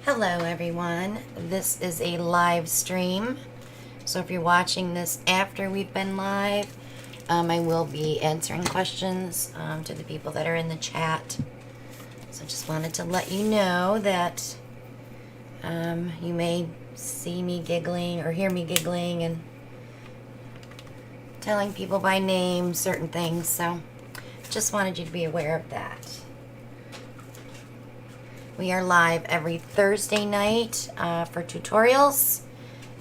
Hello everyone, this is a live stream, so if you're watching this after we've been live, I will be answering questions to the people that are in the chat. So just wanted to let you know that you may see me giggling or hear me giggling and telling people by name certain things, so just wanted you to be aware of that. We are live every Thursday night for tutorials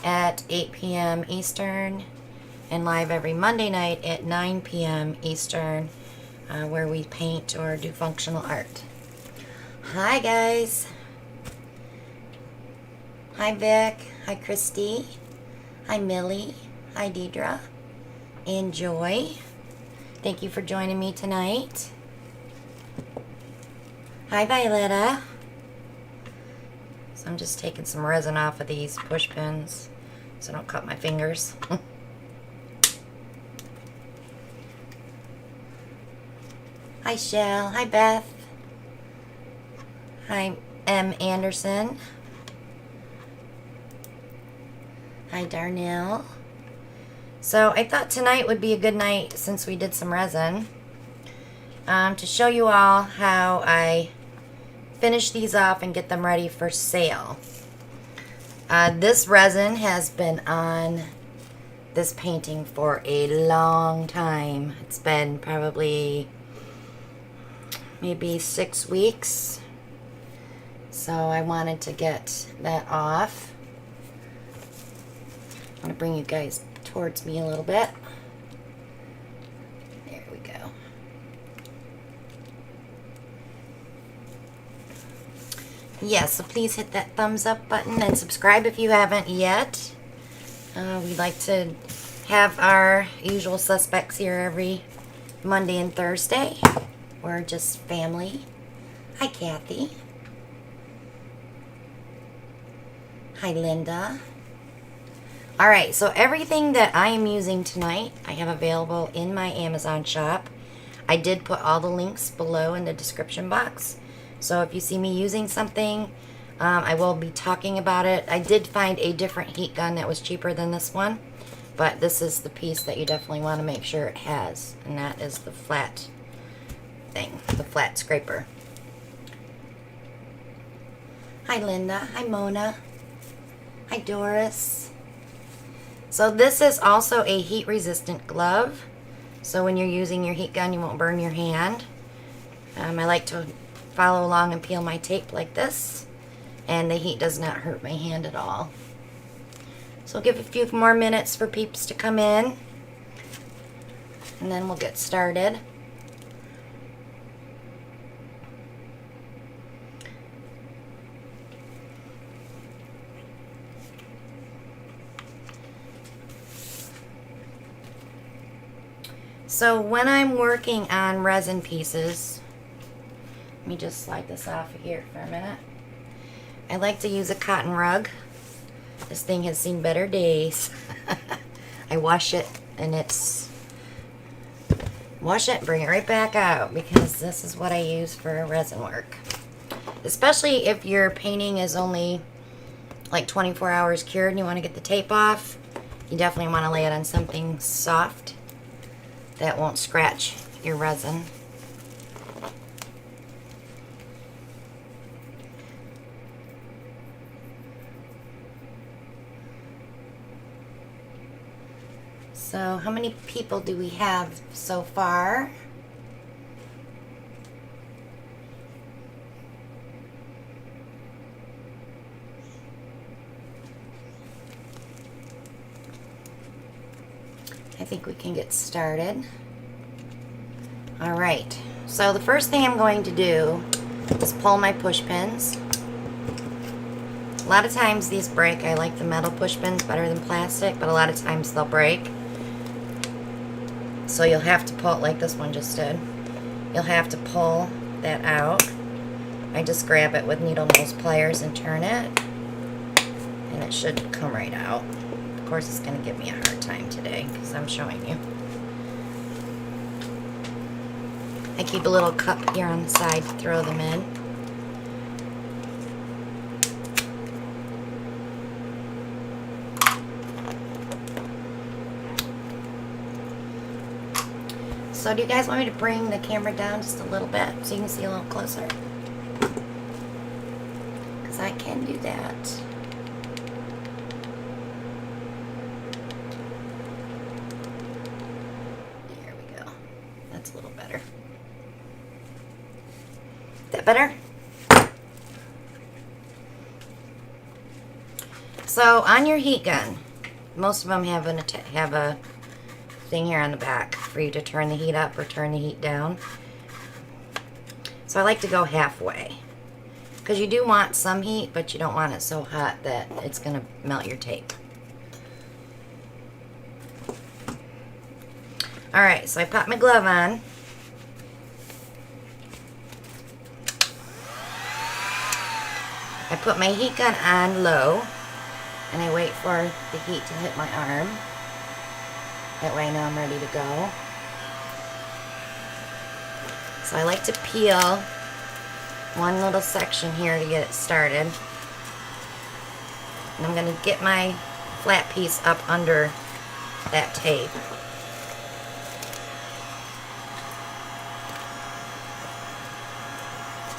at 8 p.m. Eastern, and live every Monday night at 9 p.m. Eastern, where we paint or do functional art. Hi guys. Hi Vic. Hi Christy. Hi Millie. Hi Deidre. And Joy. Thank you for joining me tonight. Hi Violetta. So I'm just taking some resin off of these push pins so I don't cut my fingers. Hi Shell. Hi Beth. Hi M. Anderson. Hi Darnell. So I thought tonight would be a good night, since we did some resin, to show you all how I finish these off and get them ready for sale. This resin has been on this painting for a long time. It's been probably maybe 6 weeks. So I wanted to get that off. I'm going to bring you guys towards me a little bit. There we go. Yes, so please hit that thumbs up button and subscribe if you haven't yet. We like to have our usual suspects here every Monday and Thursday. We're just family. Hi, Kathy. Hi, Linda. Alright, so everything that I am using tonight, I have available in my Amazon shop. I did put all the links below in the description box. So if you see me using something, I will be talking about it. I did find a different heat gun that was cheaper than this one, but this is the piece that you definitely want to make sure it has, and that is the flat thing, the flat scraper. Hi Linda, hi Mona, hi Doris. So this is also a heat resistant glove, so when you're using your heat gun you won't burn your hand. I like to follow along and peel my tape like this, and the heat does not hurt my hand at all. So I'll give a few more minutes for peeps to come in, and then we'll get started. So when I'm working on resin pieces, let me just slide this off of here for a minute. I like to use a cotton rug. This thing has seen better days. I wash it and wash it and bring it right back out, because this is what I use for resin work. Especially if your painting is only like 24 hours cured and you want to get the tape off, you definitely want to lay it on something soft that won't scratch your resin. So how many people do we have so far? I think we can get started. All right, so the first thing I'm going to do is pull my push pins. A lot of times these break. I like the metal push pins better than plastic, but a lot of times they'll break. So you'll have to pull it like this one just did. You'll have to pull that out. I just grab it with needle nose pliers and turn it, and it should come right out. Of course, it's going to give me a hard time today because I'm showing you. I keep a little cup here on the side to throw them in. So do you guys want me to bring the camera down just a little bit so you can see a little closer? Because I can do that. There we go. That's a little better. Is that better? So on your heat gun, most of them have a thing here on the back for you to turn the heat up or turn the heat down. So I like to go halfway because you do want some heat, but you don't want it so hot that it's going to melt your tape. Alright, so I pop my glove on. I put my heat gun on low and I wait for the heat to hit my arm. That way I know I'm ready to go. So I like to peel one little section here to get it started. And I'm going to get my flat piece up under that tape.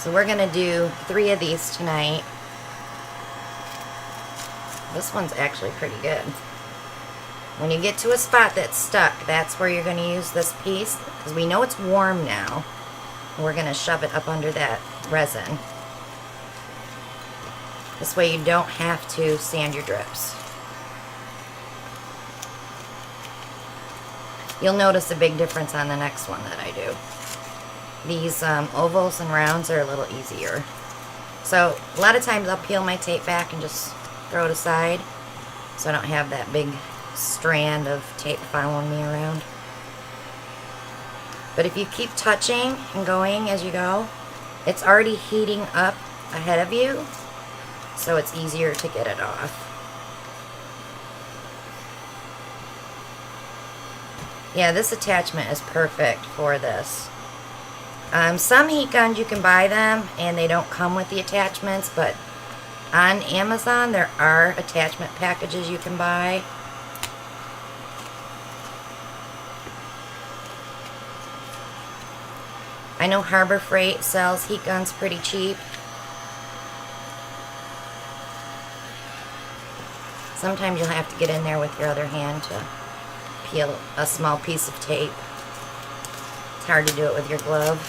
So we're going to do 3 of these tonight. This one's actually pretty good. When you get to a spot that's stuck, that's where you're going to use this piece, because we know it's warm now. We're going to shove it up under that resin. This way you don't have to sand your drips. You'll notice a big difference on the next one that I do. These ovals and rounds are a little easier. So a lot of times I'll peel my tape back and just throw it aside so I don't have that big strand of tape following me around. But if you keep touching and going as you go, it's already heating up ahead of you, so it's easier to get it off. Yeah, this attachment is perfect for this. Some heat guns you can buy them and they don't come with the attachments, but on Amazon there are attachment packages you can buy. I know Harbor Freight sells heat guns pretty cheap. Sometimes you'll have to get in there with your other hand to peel a small piece of tape. It's hard to do it with your glove.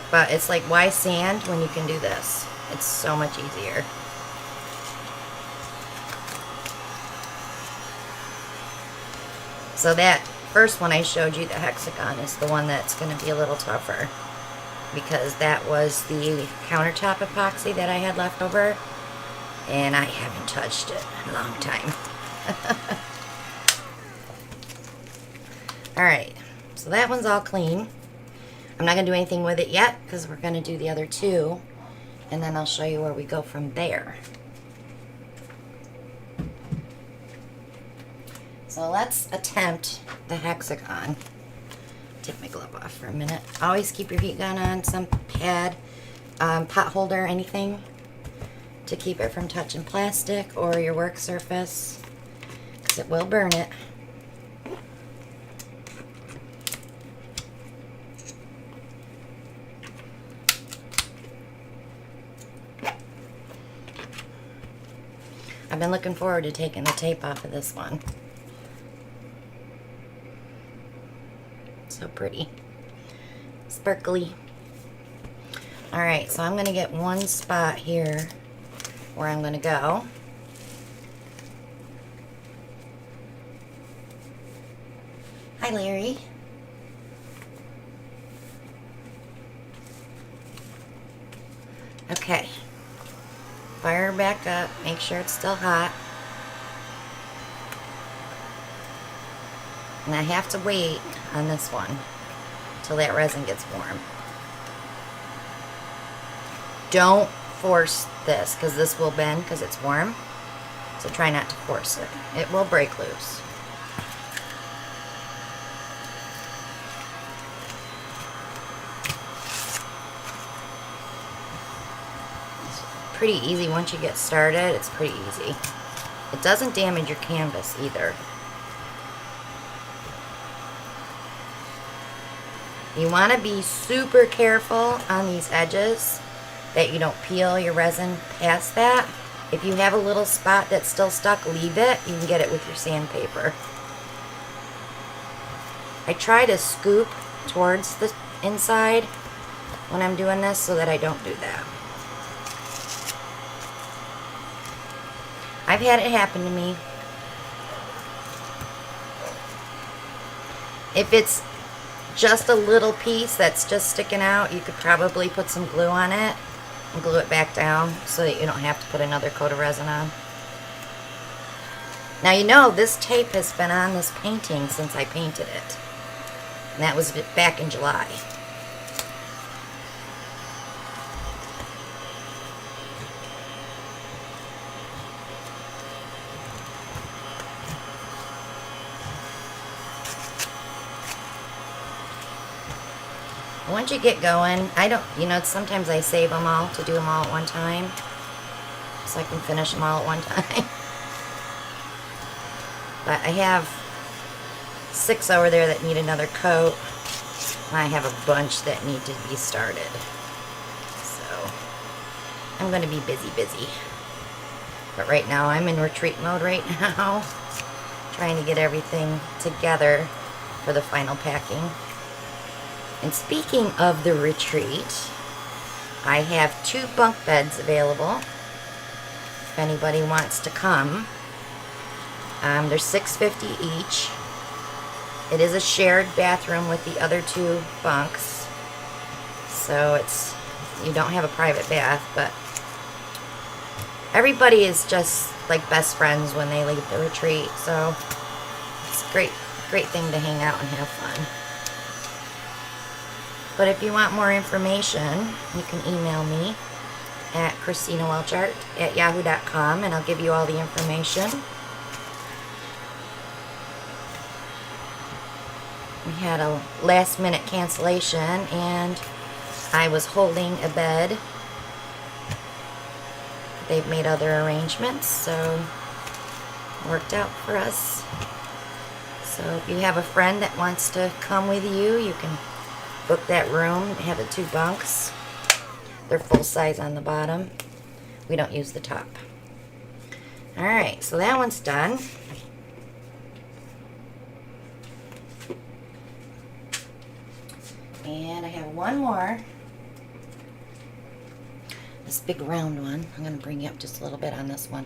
But it's like, why sand when you can do this? It's so much easier. So that first one I showed you, the hexagon, is the one that's going to be a little tougher, because that was the countertop epoxy that I had left over, and I haven't touched it in a long time. Alright, so that one's all clean. I'm not going to do anything with it yet because we're going to do the other 2, and then I'll show you where we go from there. So let's attempt the hexagon. Take my glove off for a minute. Always keep your heat gun on some pad, pot holder, anything to keep it from touching plastic or your work surface, because it will burn it. I've been looking forward to taking the tape off of this one. So pretty. Sparkly. Alright, so I'm going to get one spot here where I'm going to go. Hi, Larry. Okay. Fire back up. Make sure it's still hot. And I have to wait on this one till that resin gets warm. Don't force this, because this will bend because it's warm. So try not to force it. It will break loose. Pretty easy once you get started. It's pretty easy. It doesn't damage your canvas either. You want to be super careful on these edges that you don't peel your resin past that. If you have a little spot that's still stuck, leave it. You can get it with your sandpaper. I try to scoop towards the inside when I'm doing this so that I don't do that. I've had it happen to me. If it's just a little piece that's just sticking out, you could probably put some glue on it and glue it back down so that you don't have to put another coat of resin on. Now you know this tape has been on this painting since I painted it. And that was back in July. Once you get going, sometimes I save them all to do them all at one time, so I can finish them all at one time. But I have 6 over there that need another coat, and I have a bunch that need to be started. So I'm going to be busy. But right now I'm in retreat mode right now, trying to get everything together for the final packing. And speaking of the retreat, I have 2 bunk beds available if anybody wants to come. They're $6.50 each. It is a shared bathroom with the other 2 bunks, so you don't have a private bath, but everybody is just like best friends when they leave the retreat, so it's a great thing to hang out and have fun. But if you want more information, you can email me at ChristinaWelchArt@yahoo.com, and I'll give you all the information. We had a last-minute cancellation, and I was holding a bed. They've made other arrangements, so it worked out for us. So if you have a friend that wants to come with you, you can book that room. They have the 2 bunks. They're full size on the bottom. We don't use the top. Alright, so that one's done. And I have one more. This big round one. I'm going to bring you up just a little bit on this one.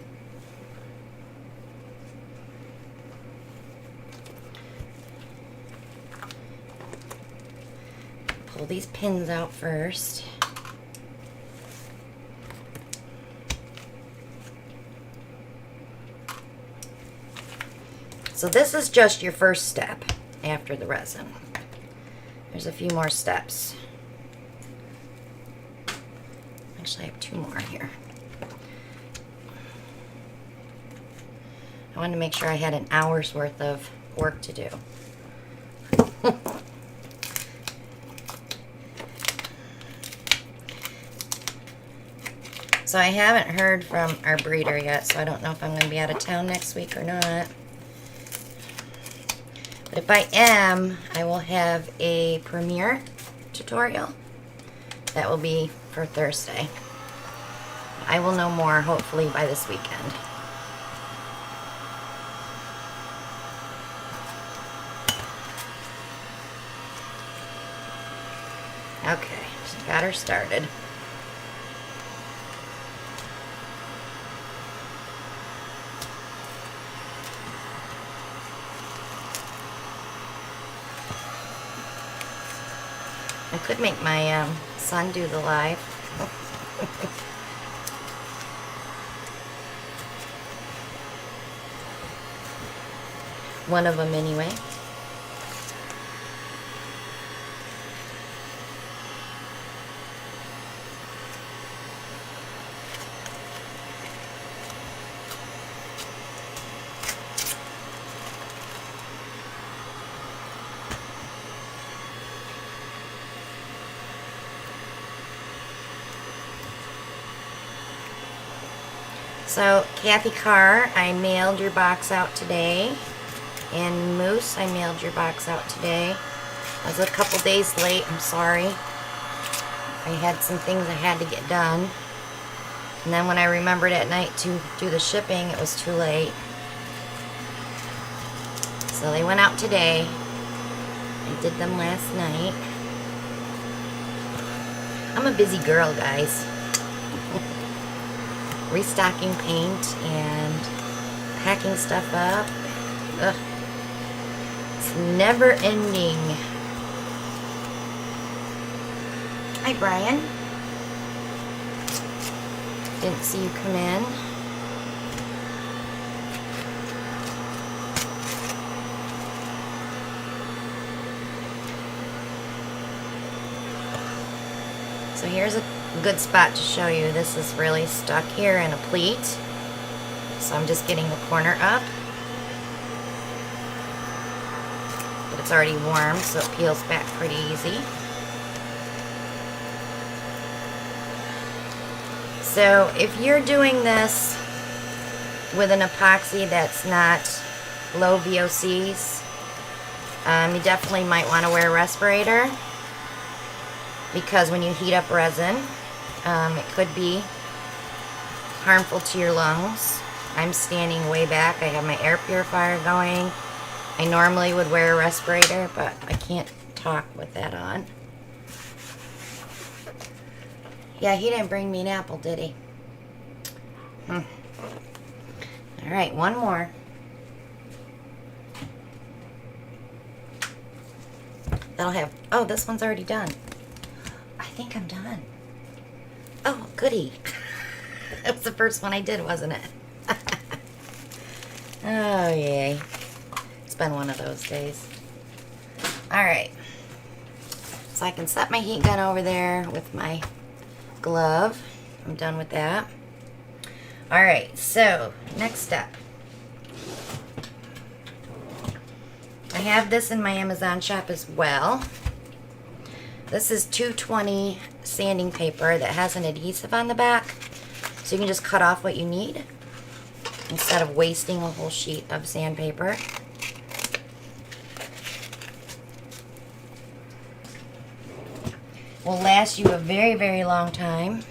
Pull these pins out first. So this is just your first step after the resin. There's a few more steps. Actually, I have 2 more here. I wanted to make sure I had an hour's worth of work to do. So I haven't heard from our breeder yet, so I don't know if I'm going to be out of town next week or not. But if I am, I will have a premiere tutorial. That will be for Thursday. I will know more, hopefully, by this weekend. Okay, so got her started. I could make my son do the live. One of them anyway. So, Kathy Carr, I mailed your box out today. And Moose, I mailed your box out today. I was a couple days late, I'm sorry. I had some things I had to get done. And then when I remembered at night to do the shipping, it was too late. So they went out today. I did them last night. I'm a busy girl, guys. Restocking paint and packing stuff up. Ugh. It's never ending. Hi, Brian. Didn't see you come in. So here's a good spot to show you. This is really stuck here in a pleat. So I'm just getting the corner up. But it's already warm, so it peels back pretty easy. So if you're doing this with an epoxy that's not low VOCs, you definitely might want to wear a respirator, because when you heat up resin, it could be harmful to your lungs. I'm standing way back. I have my air purifier going. I normally would wear a respirator, but I can't talk with that on. Yeah, he didn't bring me an apple, did he? Alright, one more. That'll have... Oh, this one's already done. I think I'm done. Oh, goody. That was the first one I did, wasn't it? Oh, yay. It's been one of those days. Alright. So I can set my heat gun over there with my glove. I'm done with that. Alright, so next step. I have this in my Amazon shop as well. This is 220 sanding paper that has an adhesive on the back, so you can just cut off what you need instead of wasting a whole sheet of sandpaper. Will last you a very, very long time.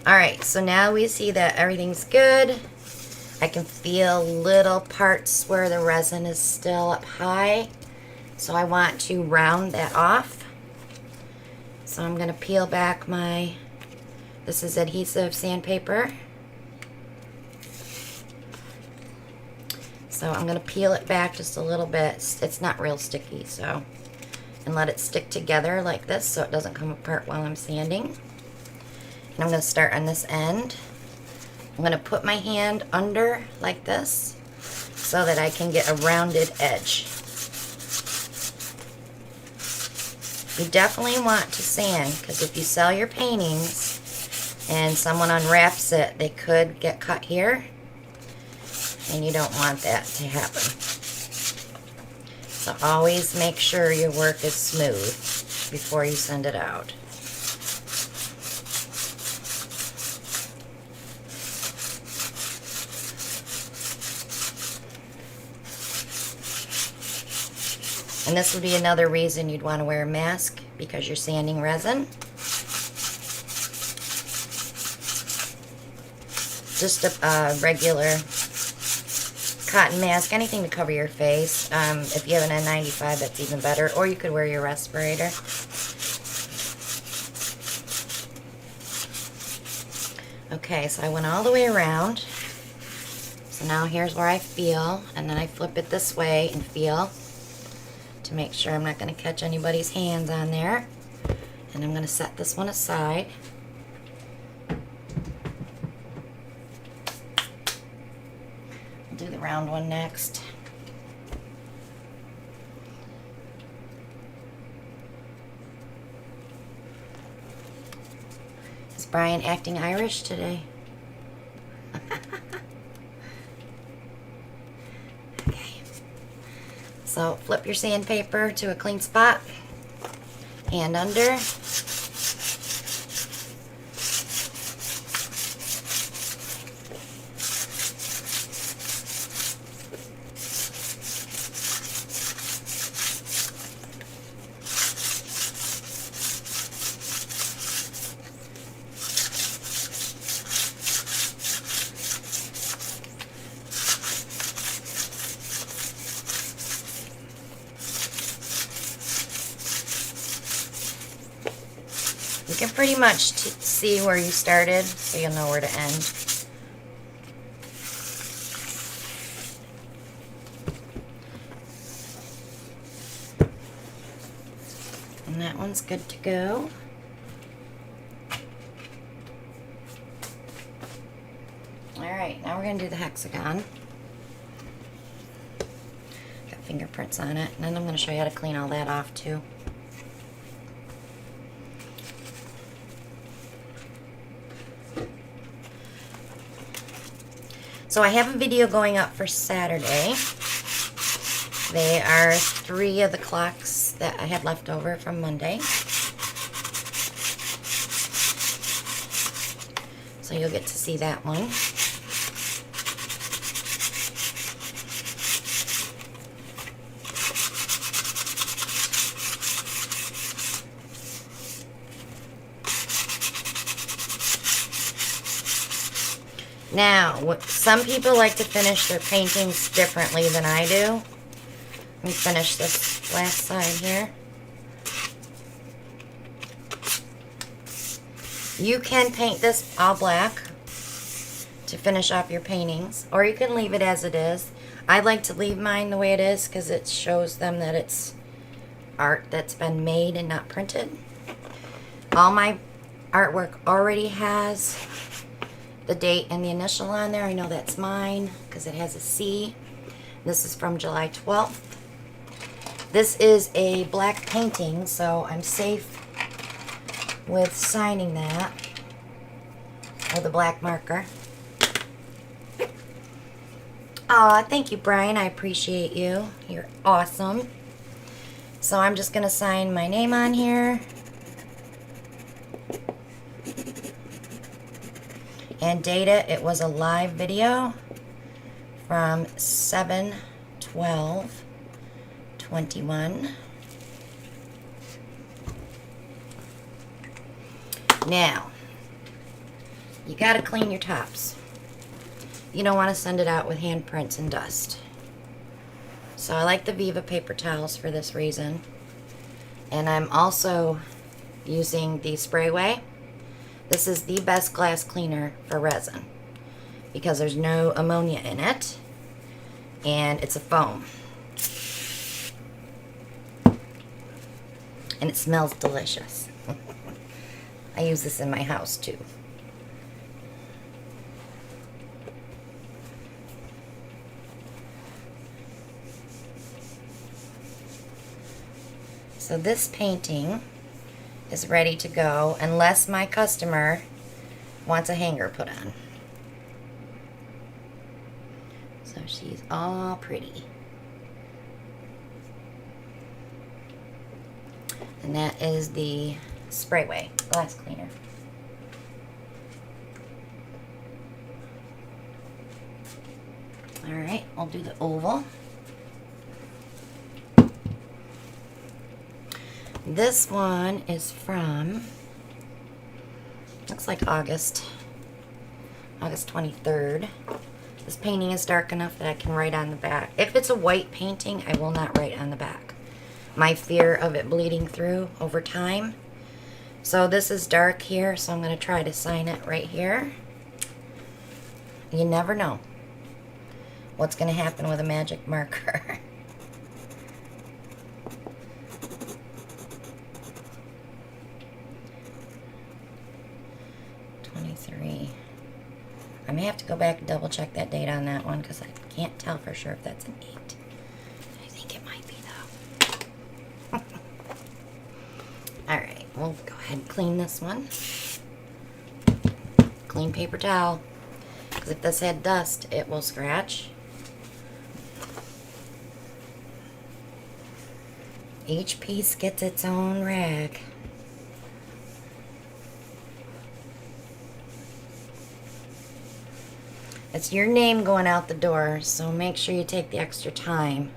Alright, so now we see that everything's good. I can feel little parts where the resin is still up high. So I want to round that off. So I'm going to peel back my, this is adhesive sandpaper. So I'm going to peel it back just a little bit. It's not real sticky, so. And let it stick together like this so it doesn't come apart while I'm sanding. And I'm going to start on this end. I'm going to put my hand under like this so that I can get a rounded edge. You definitely want to sand, because if you sell your paintings and someone unwraps it, they could get cut here, and you don't want that to happen. So always make sure your work is smooth before you send it out. And this would be another reason you'd want to wear a mask, because you're sanding resin. Just a regular cotton mask, anything to cover your face. If you have an N95, that's even better. Or you could wear your respirator. Okay, so I went all the way around. So now here's where I feel, and then I flip it this way and feel to make sure I'm not going to catch anybody's hands on there. And I'm going to set this one aside. I'll do the round one next. Is Brian acting Irish today? So flip your sandpaper to a clean spot and under. You can pretty much see where you started, so you'll know where to end. And that one's good to go. Alright, now we're going to do the hexagon. Got fingerprints on it. And then I'm going to show you how to clean all that off too. So I have a video going up for Saturday. They are 3 of the clocks that I had left over from Monday. So you'll get to see that one. Now, some people like to finish their paintings differently than I do. Let me finish this last side here. You can paint this all black to finish off your paintings, or you can leave it as it is. I like to leave mine the way it is because it shows them that it's art that's been made and not printed. All my artwork already has the date and the initial on there. I know that's mine because it has a C. This is from July 12th. This is a black painting, so I'm safe with signing that with a black marker. Aw, thank you, Brian. I appreciate you. You're awesome. So I'm just going to sign my name on here. And date it. It was a live video from 7/12/21. Now, you got to clean your tops. You don't want to send it out with handprints and dust. So I like the Viva paper towels for this reason. And I'm also using the Sprayway. This is the best glass cleaner for resin because there's no ammonia in it and it's a foam. And it smells delicious. I use this in my house too. So this painting is ready to go unless my customer wants a hanger put on. So she's all pretty. And that is the Sprayway glass cleaner. Alright, I'll do the oval. This one is from, looks like August 23rd. This painting is dark enough that I can write on the back. If it's a white painting, I will not write on the back. My fear of it bleeding through over time. So this is dark here, so I'm going to try to sign it right here. You never know what's going to happen with a magic marker. I may have to go back and double check that date on that one because I can't tell for sure if that's an 8. I think it might be though. Alright, we'll go ahead and clean this one. Clean paper towel. Because if this had dust, it will scratch. Each piece gets its own rag. It's your name going out the door, so make sure you take the extra time.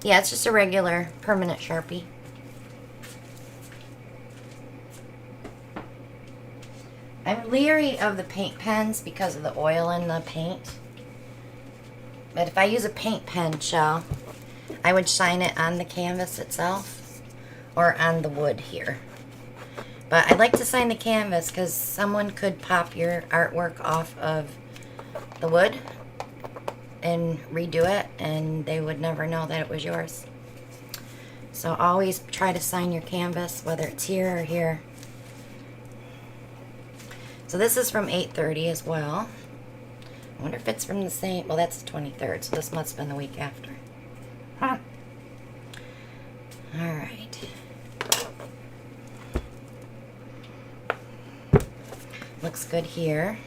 Yeah, it's just a regular permanent Sharpie. I'm leery of the paint pens because of the oil in the paint. But if I use a paint pen shell, I would shine it on the canvas itself or on the wood here. But I like to shine the canvas because someone could pop your artwork off of the wood and redo it, and they would never know that it was yours. So always try to sign your canvas, whether it's here or here. So this is from 8:30 as well. I wonder if it's from the same, well, that's the 23rd, so this must have been the week after. Huh. All right. Looks good here.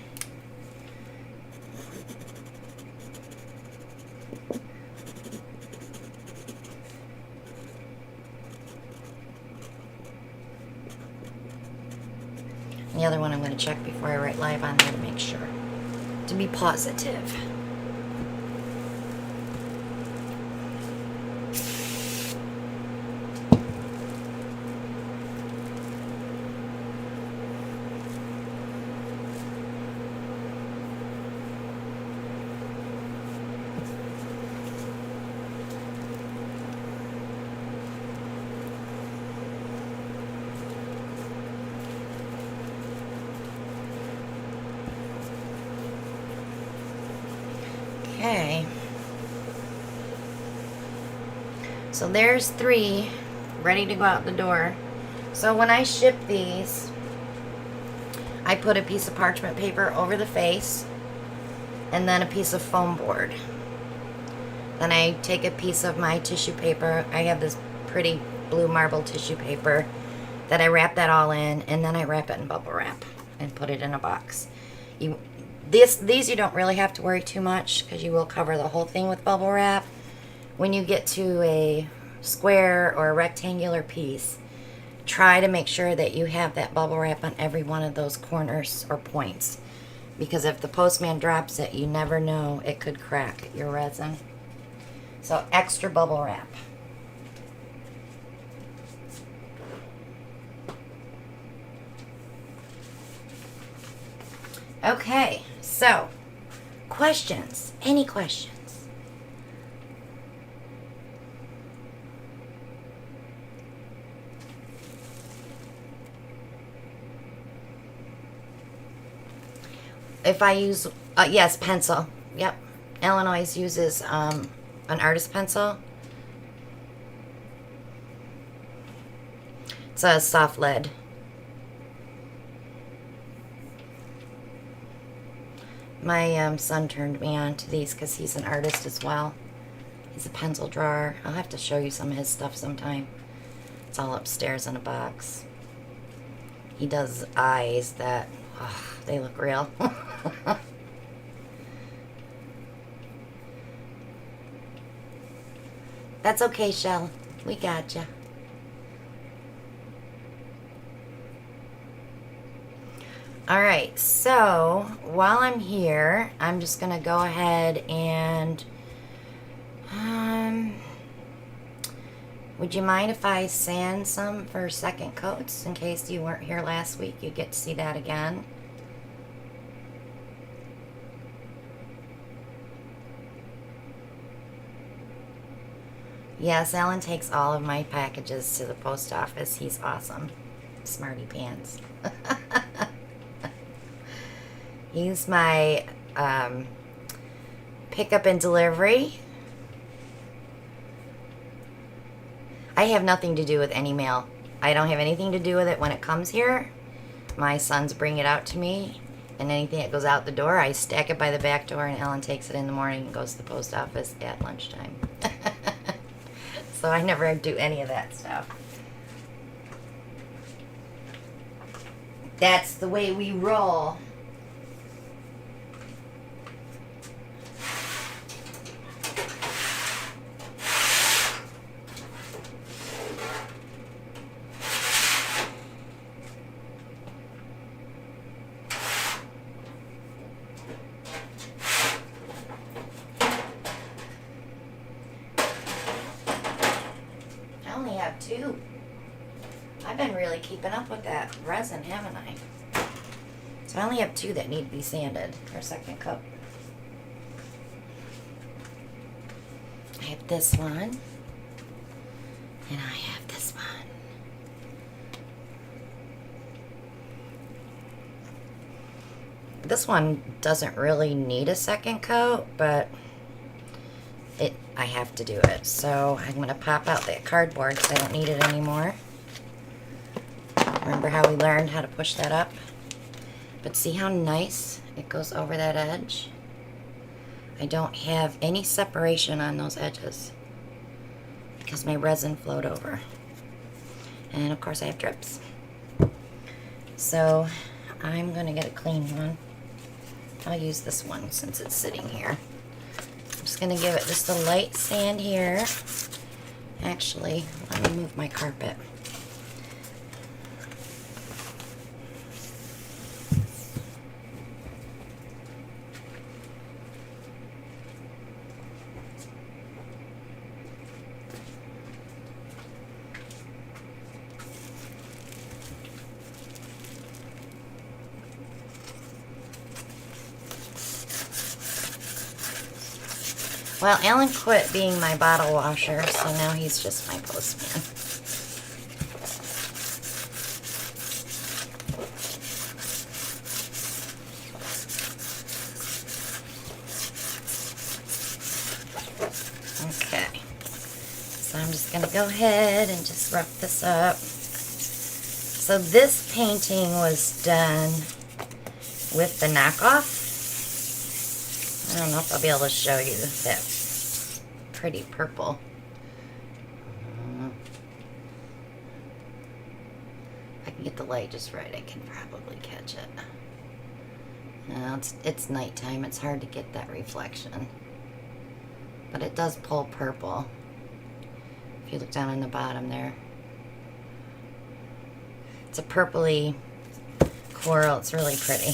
The other one I'm going to check before I write live on there to make sure. To be positive. Okay, so there's 3 ready to go out the door. So when I ship these, I put a piece of parchment paper over the face and then a piece of foam board. Then I take a piece of my tissue paper. I have this pretty blue marble tissue paper that I wrap that all in, and then I wrap it in bubble wrap and put it in a box. These you don't really have to worry too much because you will cover the whole thing with bubble wrap. When you get to a square or a rectangular piece, try to make sure that you have that bubble wrap on every one of those corners or points, because if the postman drops it, you never know, it could crack your resin. So extra bubble wrap. Okay, so questions? Any questions? If I use, yes, pencil. Yep. Illinois uses an artist pencil. It's a soft lead. My son turned me on to these because he's an artist as well. He's a pencil drawer. I'll have to show you some of his stuff sometime. It's all upstairs in a box. He does eyes that, oh, they look real. That's okay, Shell. We gotcha. Alright, so while I'm here, I'm just going to go ahead and would you mind if I sand some for second coats in case you weren't here last week? You get to see that again. Yes, Alan takes all of my packages to the post office. He's awesome. Smarty pants. He's my pickup and delivery. I have nothing to do with any mail. I don't have anything to do with it when it comes here. My sons bring it out to me, and anything that goes out the door, I stack it by the back door, and Ellen takes it in the morning and goes to the post office at lunchtime. So I never do any of that stuff. That's the way we roll. I only have 2. I've been really keeping up with that resin, haven't I? So I only have 2 that need to be sanded for a second coat. I have this one. This one doesn't really need a second coat, but I have to do it. So I'm going to pop out that cardboard because I don't need it anymore. Remember how we learned how to push that up? But see how nice it goes over that edge? I don't have any separation on those edges because my resin flowed over. And of course I have drips. So I'm going to get a clean one. I'll use this one since it's sitting here. I'm just going to give it just a light sand here. Actually, let me move my carpet. Well, Alan quit being my bottle washer, so now he's just my postman. Okay, so I'm just going to go ahead and just rough this up. So this painting was done with the knockoff. I don't know if I'll be able to show you that pretty purple. If I can get the light just right, I can probably catch it. It's nighttime. It's hard to get that reflection. But it does pull purple. If you look down on the bottom there. It's a purpley coral. It's really pretty.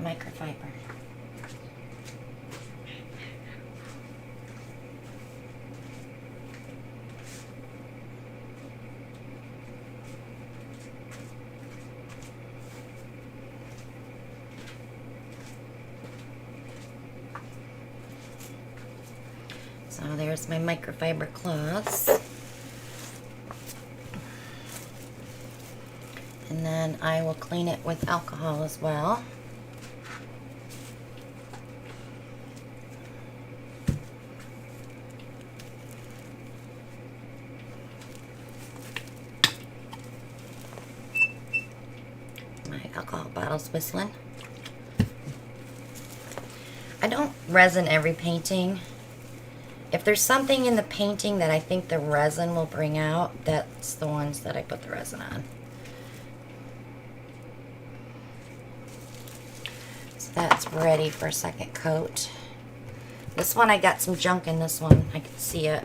Microfiber. So there's my microfiber cloths. And then I will clean it with alcohol as well. My alcohol bottle's whistling. I don't resin every painting. If there's something in the painting that I think the resin will bring out, that's the ones that I put the resin on. That's ready for a second coat. This one, I got some junk in this one. I can see it.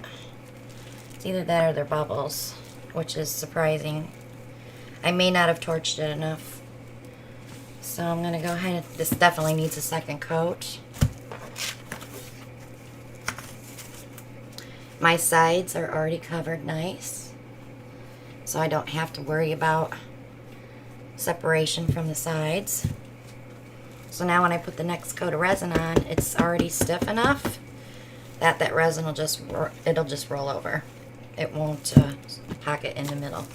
It's either that or they're bubbles, which is surprising. I may not have torched it enough. So I'm going to go ahead. This definitely needs a second coat. My sides are already covered nice. So I don't have to worry about separation from the sides. So now when I put the next coat of resin on, it's already stiff enough that that resin will just, it'll just roll over. It won't pocket in the middle.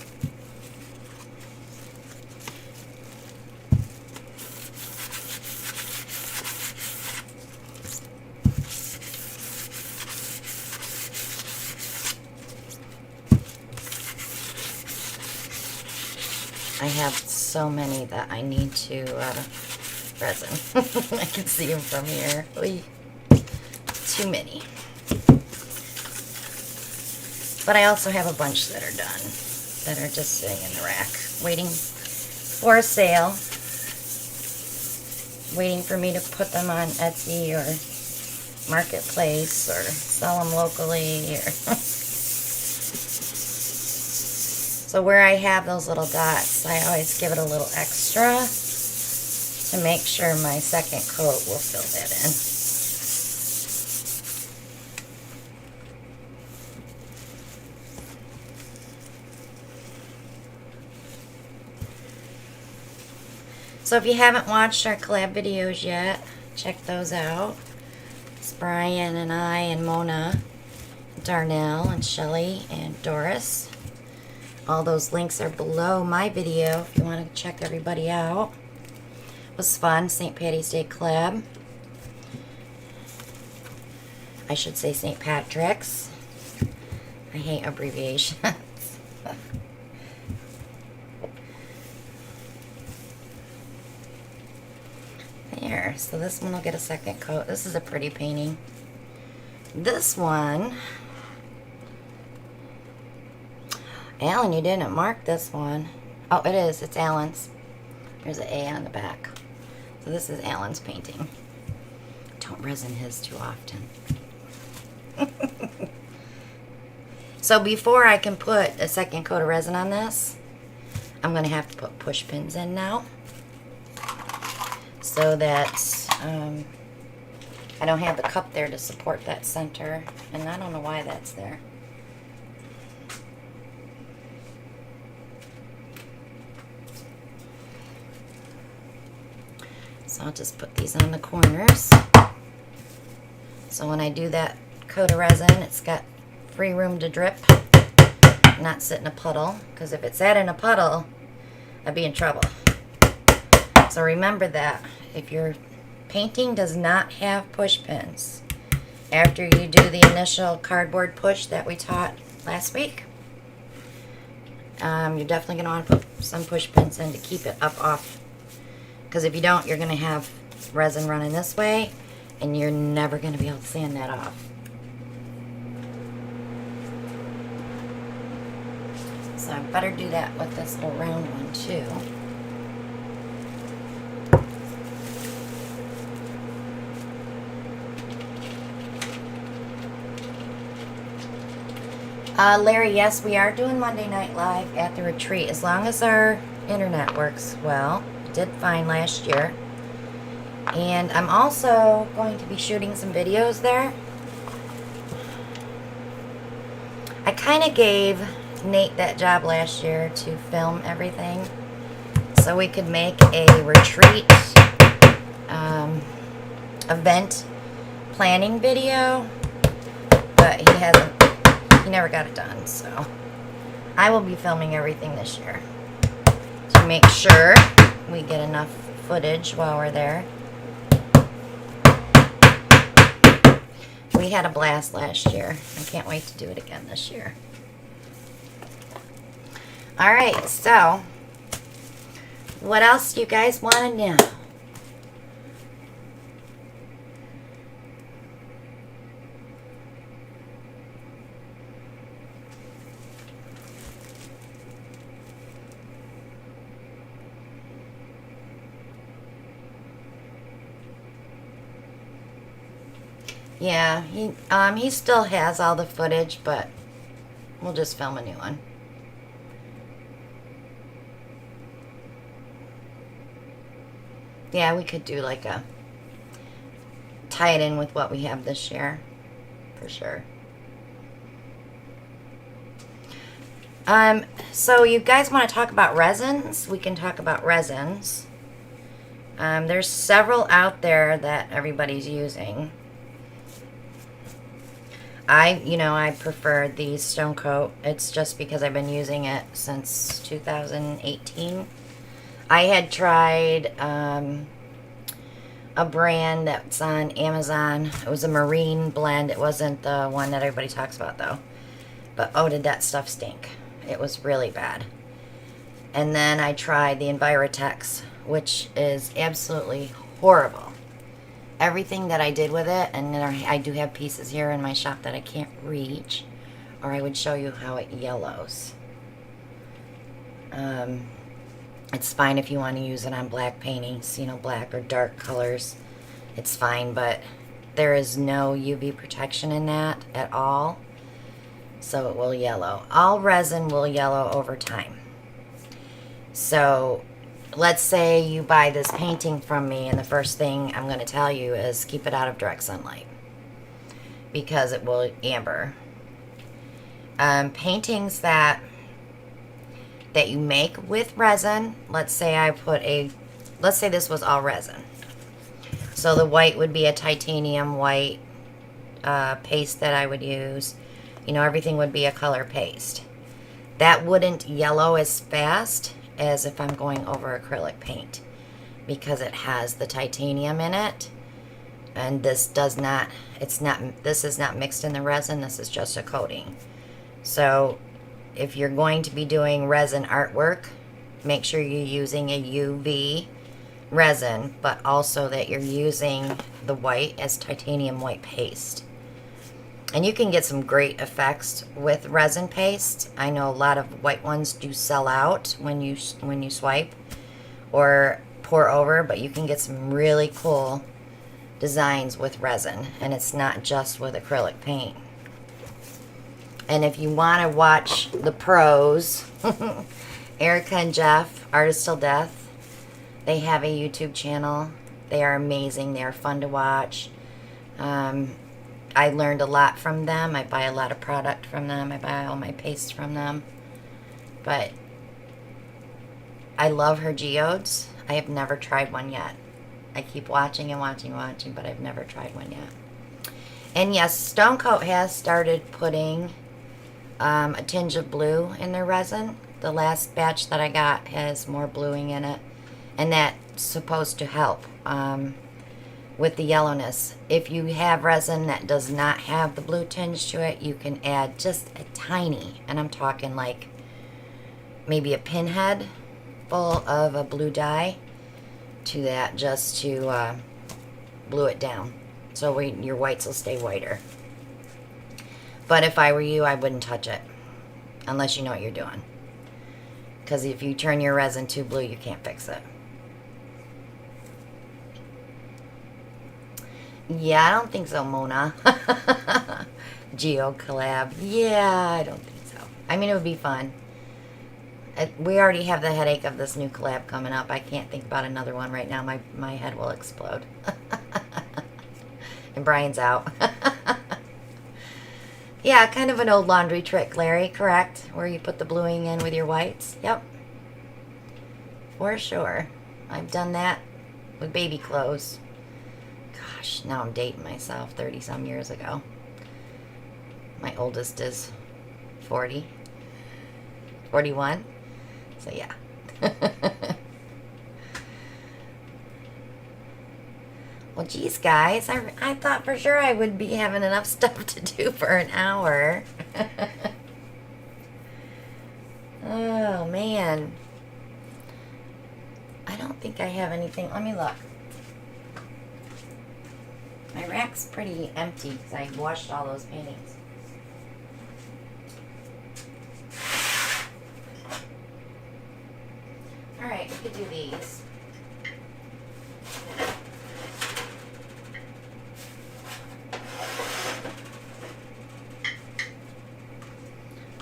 I have so many that I need to resin. I can see them from here. Oy. Too many. But I also have a bunch that are done, that are just sitting in the rack, waiting for a sale, waiting for me to put them on Etsy or Marketplace or sell them locally. Or So where I have those little dots, I always give it a little extra to make sure my second coat will fill that in. So if you haven't watched our collab videos yet, check those out. It's Brian and I and Mona, Darnell and Shelly and Doris. All those links are below my video if you want to check everybody out. It was fun. St. Patty's Day collab. I should say St. Patrick's. I hate abbreviations. There, so this one will get a second coat. This is a pretty painting. This one, Alan, you didn't mark this one. Oh, it is. It's Alan's. There's an A on the back. So this is Alan's painting. Don't resin his too often. So before I can put a second coat of resin on this, I'm going to have to put push pins in now. So that I don't have the cup there to support that center. And I don't know why that's there. So I'll just put these on the corners. So when I do that coat of resin, it's got free room to drip, not sit in a puddle. Because if it sat in a puddle, I'd be in trouble. So remember that. If your painting does not have push pins, after you do the initial cardboard push that we taught last week, you're definitely going to want to put some push pins in to keep it up off. Because if you don't, you're going to have resin running this way, and you're never going to be able to sand that off. So I better do that with this little round one too. Larry, yes, we are doing Monday Night Live at the retreat as long as our internet works well. It did fine last year. And I'm also going to be shooting some videos there. I kind of gave Nate that job last year to film everything so we could make a retreat event planning video, but he never got it done. So I will be filming everything this year to make sure we get enough footage while we're there. We had a blast last year. I can't wait to do it again this year. Alright, so what else do you guys want to know? Yeah, he still has all the footage, but we'll just film a new one. Yeah, we could do like a tie it in with what we have this year, for sure. So you guys want to talk about resins? We can talk about resins. There's several out there that everybody's using. I prefer the Stone Coat. It's just because I've been using it since 2018. I had tried a brand that's on Amazon. It was a marine blend. It wasn't the one that everybody talks about, though. But, oh, did that stuff stink. It was really bad. And then I tried the Envirotex, which is absolutely horrible. Everything that I did with it, and then I do have pieces here in my shop that I can't reach, or I would show you how it yellows. It's fine if you want to use it on black paintings, black or dark colors. It's fine, but there is no UV protection in that at all, so it will yellow. All resin will yellow over time. So let's say you buy this painting from me, and the first thing I'm going to tell you is keep it out of direct sunlight because it will amber. Paintings that you make with resin, let's say this was all resin. So the white would be a titanium white paste that I would use. Everything would be a color paste. that wouldn't yellow as fast as if I'm going over acrylic paint, because it has the titanium in it, and this does not, this is not mixed in the resin, this is just a coating. So if you're going to be doing resin artwork, make sure you're using a UV resin, but also that you're using the white as titanium white paste. And you can get some great effects with resin paste. I know a lot of white ones do sell out when you swipe or pour over, but you can get some really cool designs with resin, and it's not just with acrylic paint. And if you want to watch the pros, Erica and Jeff, Artist Till Death, they have a YouTube channel. They are amazing. They are fun to watch. I learned a lot from them. I buy a lot of product from them. I buy all my pastes from them. But I love her geodes. I have never tried one yet. I keep watching and watching, but I've never tried one yet. And yes, Stone Coat has started putting a tinge of blue in their resin. The last batch that I got has more bluing in it, and that's supposed to help with the yellowness. If you have resin that does not have the blue tinge to it, you can add just a tiny, and I'm talking like maybe a pinhead full of a blue dye to that, just to blue it down, so your whites will stay whiter. But if I were you, I wouldn't touch it unless you know what you're doing, because if you turn your resin too blue, you can't fix it. Yeah, I don't think so, Mona. Geo collab. Yeah, I don't think so. I mean, it would be fun. We already have the headache of this new collab coming up. I can't think about another one right now. My head will explode. And Brian's out. Yeah, kind of an old laundry trick, Larry, correct? Where you put the bluing in with your whites. Yep. For sure. I've done that with baby clothes. Gosh, now I'm dating myself 30 some years ago. My oldest is 40. 41. So yeah. Well, geez, guys, I thought for sure I would be having enough stuff to do for an hour. Oh, man. I don't think I have anything. Let me look. My rack's pretty empty because I washed all those paintings. Alright, we could do these.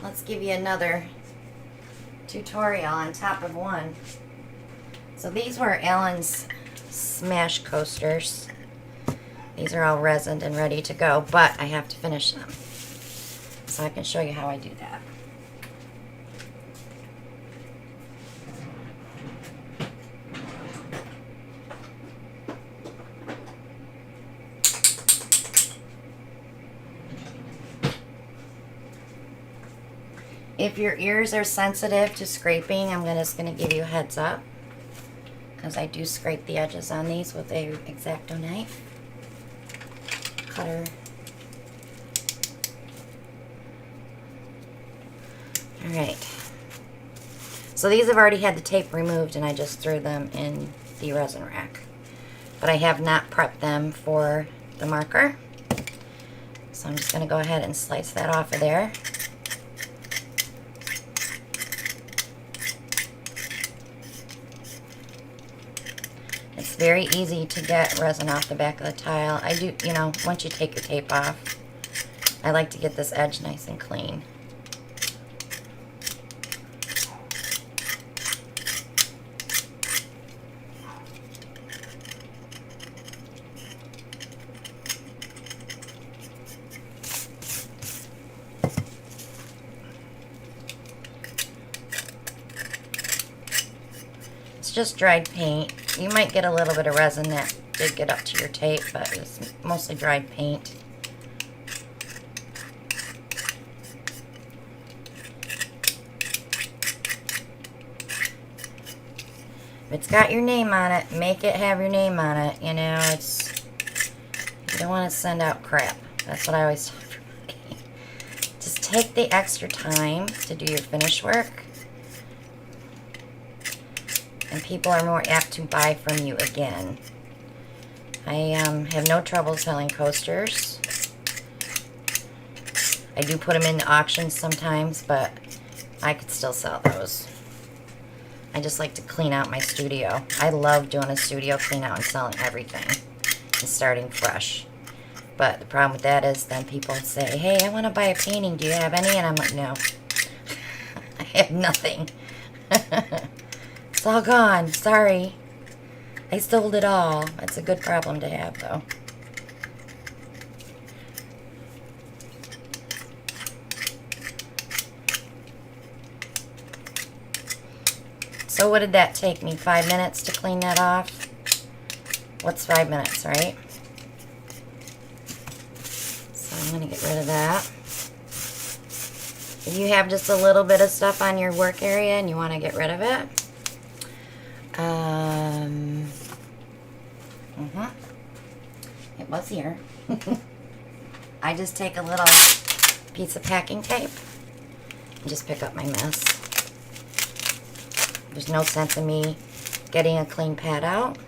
Let's give you another tutorial on top of one. So these were Alan's smash coasters. These are all resined and ready to go, but I have to finish them. So I can show you how I do that. If your ears are sensitive to scraping, I'm just going to give you a heads up, because I do scrape the edges on these with a X-Acto knife. Cutter. Alright. So these have already had the tape removed, and I just threw them in the resin rack. But I have not prepped them for the marker. So I'm just going to go ahead and slice that off of there. It's very easy to get resin off the back of the tile. I do, you know, once you take your tape off, I like to get this edge nice and clean. It's just dried paint. You might get a little bit of resin that did get up to your tape, but it's mostly dried paint. If it's got your name on it, make it have your name on it. You know, you don't want to send out crap. That's what I always tell everybody. Just take the extra time to do your finish work, and people are more apt to buy from you again. I have no trouble selling coasters. I do put them in the auctions sometimes, but I could still sell those. I just like to clean out my studio. I love doing a studio clean out and selling everything and starting fresh. But the problem with that is then people say, hey, I want to buy a painting. Do you have any? And I'm like, no. I have nothing. It's all gone. Sorry. I sold it all. That's a good problem to have, though. So what did that take me? 5 minutes to clean that off? What's 5 minutes, right? So I'm going to get rid of that. If you have just a little bit of stuff on your work area and you want to get rid of it, it was here. I just take a little piece of packing tape and just pick up my mess. There's no sense in me getting a clean pad out,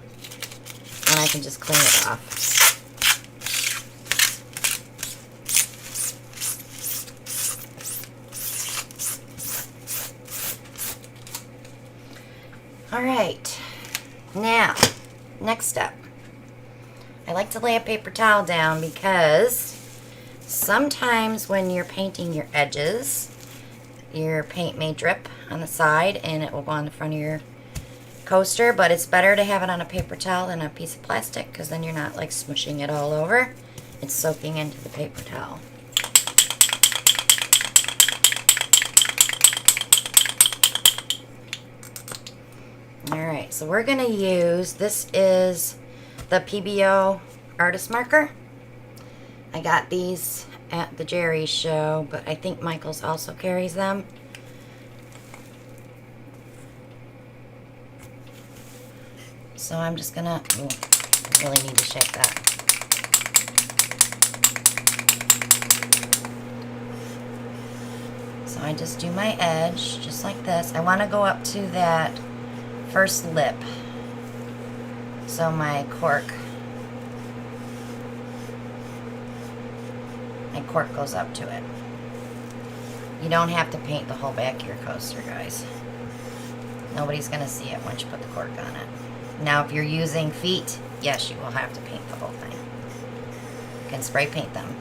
and I can just clean it off. All right, now, next step. I like to lay a paper towel down because sometimes when you're painting your edges, your paint may drip on the side and it will go on the front of your coaster, but it's better to have it on a paper towel than a piece of plastic because then you're not like smushing it all over. It's soaking into the paper towel. Alright, so we're going to use, this is the PBO artist marker. I got these at the Jerry's show, but I think Michael's also carries them. So I'm just gonna, I really need to shake that. So I just do my edge, just like this. I want to go up to that first lip. So my cork goes up to it. You don't have to paint the whole back of your coaster, guys. Nobody's going to see it once you put the cork on it. Now, if you're using feet, yes, you will have to paint the whole thing. You can spray paint them,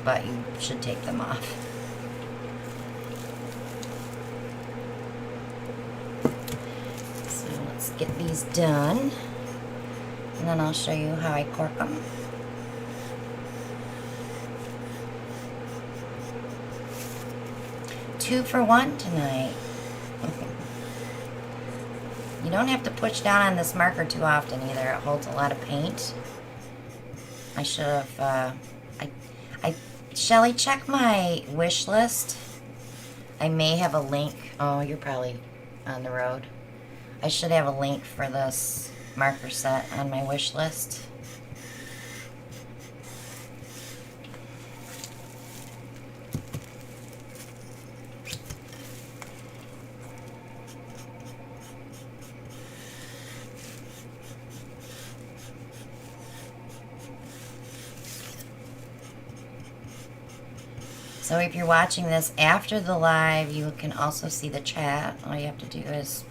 but you should take them off. So let's get these done, and then I'll show you how I cork them. Two for one tonight. You don't have to push down on this marker too often either. It holds a lot of paint. I should have, Shelly, check my wish list. I may have a link. Oh, you're probably on the road. I should have a link for this marker set on my wish list. So if you're watching this after the live, you can also see the chat. All you have to do is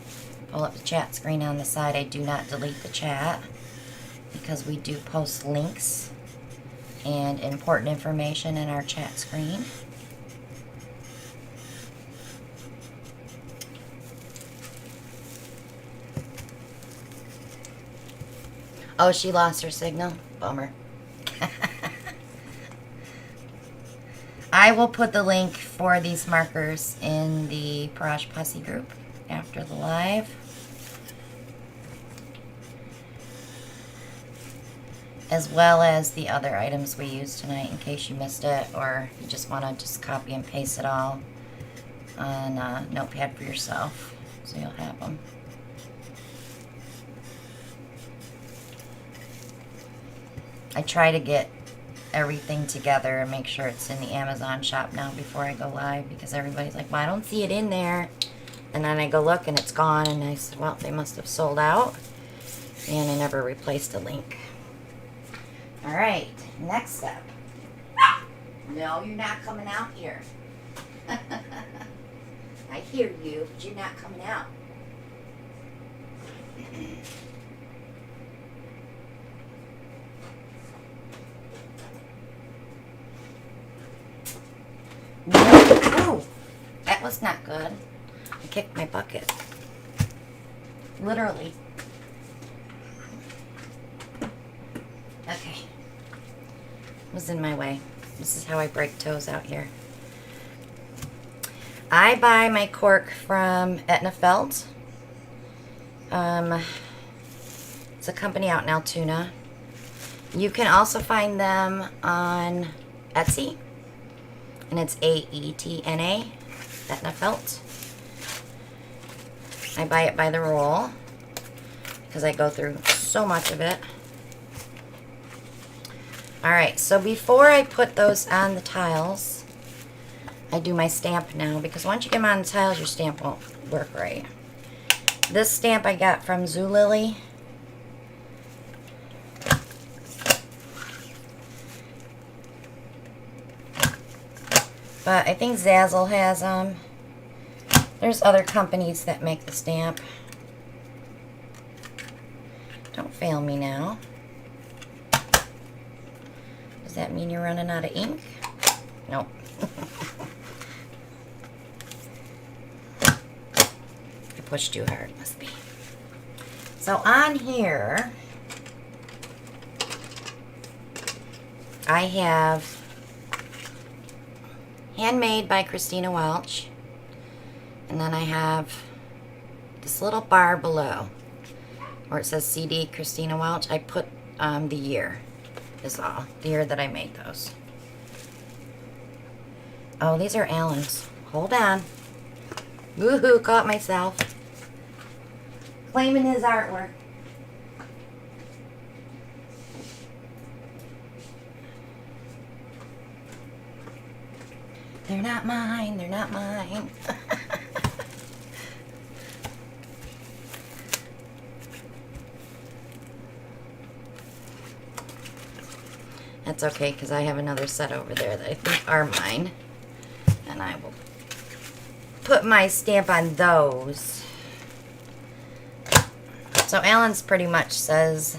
pull up the chat screen on the side. I do not delete the chat because we do post links and important information in our chat screen. Oh, she lost her signal? Bummer. I will put the link for these markers in the Parage Posse group after the live. As well as the other items we used tonight in case you missed it, or you just want to just copy and paste it all on a notepad for yourself so you'll have them. I try to get everything together and make sure it's in the Amazon shop now before I go live, because everybody's like, well, I don't see it in there. And then I go look and it's gone, and I said, well, they must have sold out, and I never replaced the link. All right, next step. No, you're not coming out here. I hear you, but you're not coming out. No. Oh, that was not good. I kicked my bucket. Literally. Okay. It was in my way. This is how I break toes out here. I buy my cork from Etna Felt. It's a company out in Altoona. You can also find them on Etsy. And it's AETNA, Etna Felt. I buy it by the roll because I go through so much of it. Alright, so before I put those on the tiles, I do my stamp now, because once you get them on the tiles, your stamp won't work right. This stamp I got from Zulily. But I think Zazzle has them. There's other companies that make the stamp. Don't fail me now. Does that mean you're running out of ink? Nope. I pushed too hard, must be. So on here, I have Handmade by Christina Welch. And then I have this little bar below where it says CD Christina Welch. I put the year is all. The year that I made those. Oh, these are Allen's. Hold on. Woohoo, caught myself. Claiming his artwork. They're not mine, they're not mine. That's okay, because I have another set over there that I think are mine. And I will put my stamp on those. So Allen's pretty much says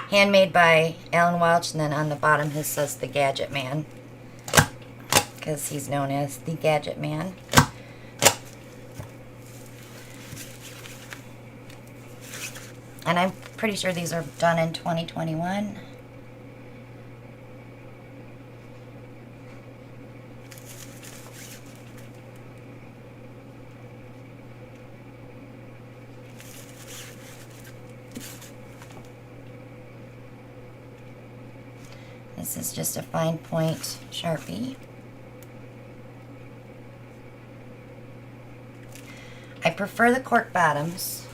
handmade by Alan Welch, and then on the bottom his says the Gadget Man, because he's known as the Gadget Man. And I'm pretty sure these are done in 2021. This is just a fine point Sharpie. I prefer the cork bottoms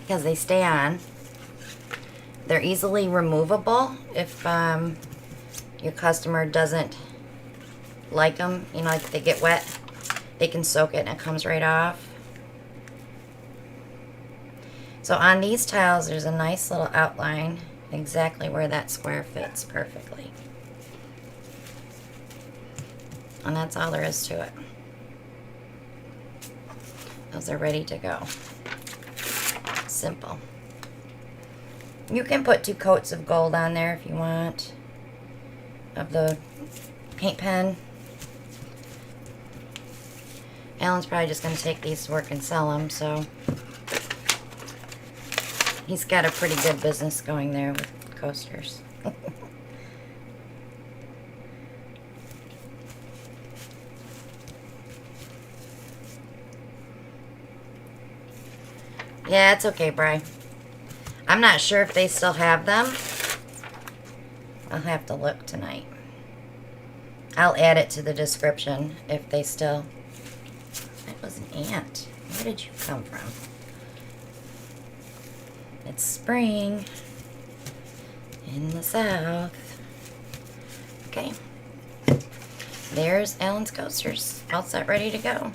because they stay on. They're easily removable if your customer doesn't like them. You know, like they get wet, they can soak it and it comes right off. So on these tiles, there's a nice little outline exactly where that square fits perfectly. And that's all there is to it. Those are ready to go. Simple. You can put 2 coats of gold on there if you want, of the paint pen. Alan's probably just going to take these to work and sell them, so he's got a pretty good business going there with coasters. Yeah, it's okay, Bri. I'm not sure if they still have them. I'll have to look tonight. I'll add it to the description if they still... That was an ant. Where did you come from? It's spring in the south. Okay. There's Ellen's coasters, all set, ready to go.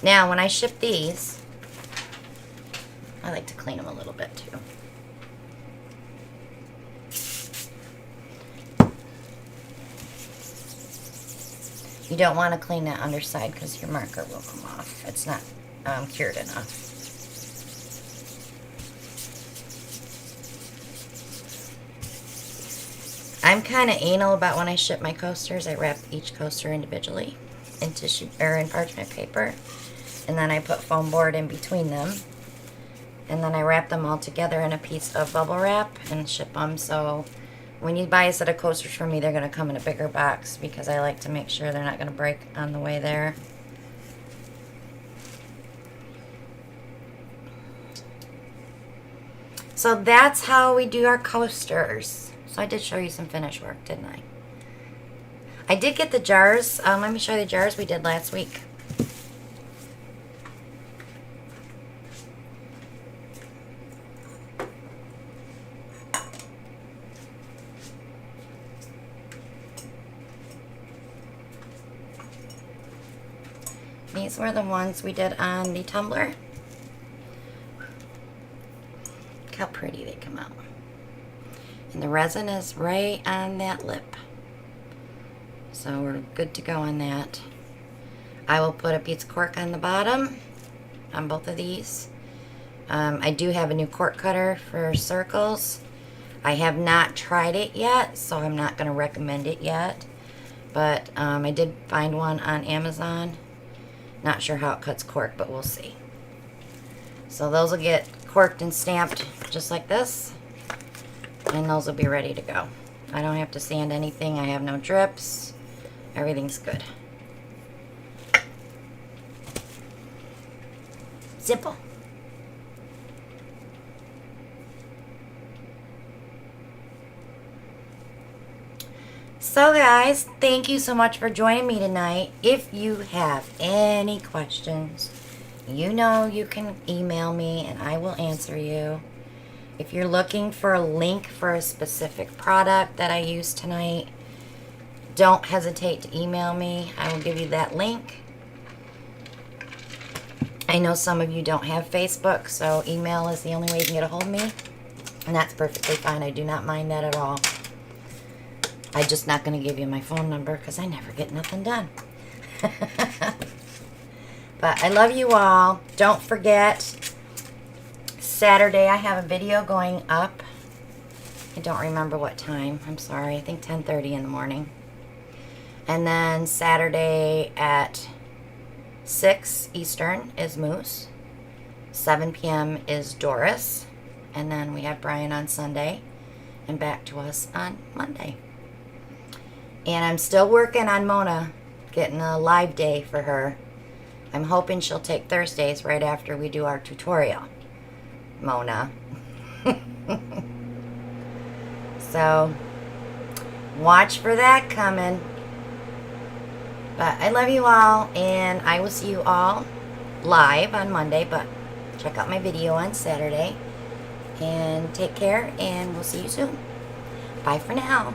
Now, when I ship these, I like to clean them a little bit too. You don't want to clean that underside because your marker will come off. It's not cured enough. I'm kind of anal about when I ship my coasters. I wrap each coaster individually in tissue or in parchment paper, and then I put foam board in between them, and then I wrap them all together in a piece of bubble wrap and ship them. So when you buy a set of coasters from me, they're going to come in a bigger box because I like to make sure they're not going to break on the way there. So that's how we do our coasters. So I did show you some finish work, didn't I? I did get the jars. Let me show you the jars we did last week. These were the ones we did on the tumbler. Look how pretty they come out. And the resin is right on that lip. So we're good to go on that. I will put a piece of cork on the bottom on both of these. I do have a new cork cutter for circles. I have not tried it yet, so I'm not going to recommend it yet. But I did find one on Amazon. Not sure how it cuts cork, but we'll see. So those will get corked and stamped just like this. And those will be ready to go. I don't have to sand anything. I have no drips. Everything's good. Simple. So guys, thank you so much for joining me tonight. If you have any questions, you know you can email me and I will answer you. If you're looking for a link for a specific product that I used tonight, don't hesitate to email me. I will give you that link. I know some of you don't have Facebook, so email is the only way you can get a hold of me. And that's perfectly fine. I do not mind that at all. I'm just not going to give you my phone number because I never get nothing done. But I love you all. Don't forget, Saturday I have a video going up. I don't remember what time. I'm sorry. I think 10:30 in the morning. And then Saturday at 6 Eastern is Moose. 7 p.m. is Doris. And then we have Brian on Sunday. And back to us on Monday. And I'm still working on Mona, getting a live day for her. I'm hoping she'll take Thursdays right after we do our tutorial. Mona. So, watch for that coming. But I love you all, and I will see you all live on Monday, but check out my video on Saturday. And take care, and we'll see you soon. Bye for now.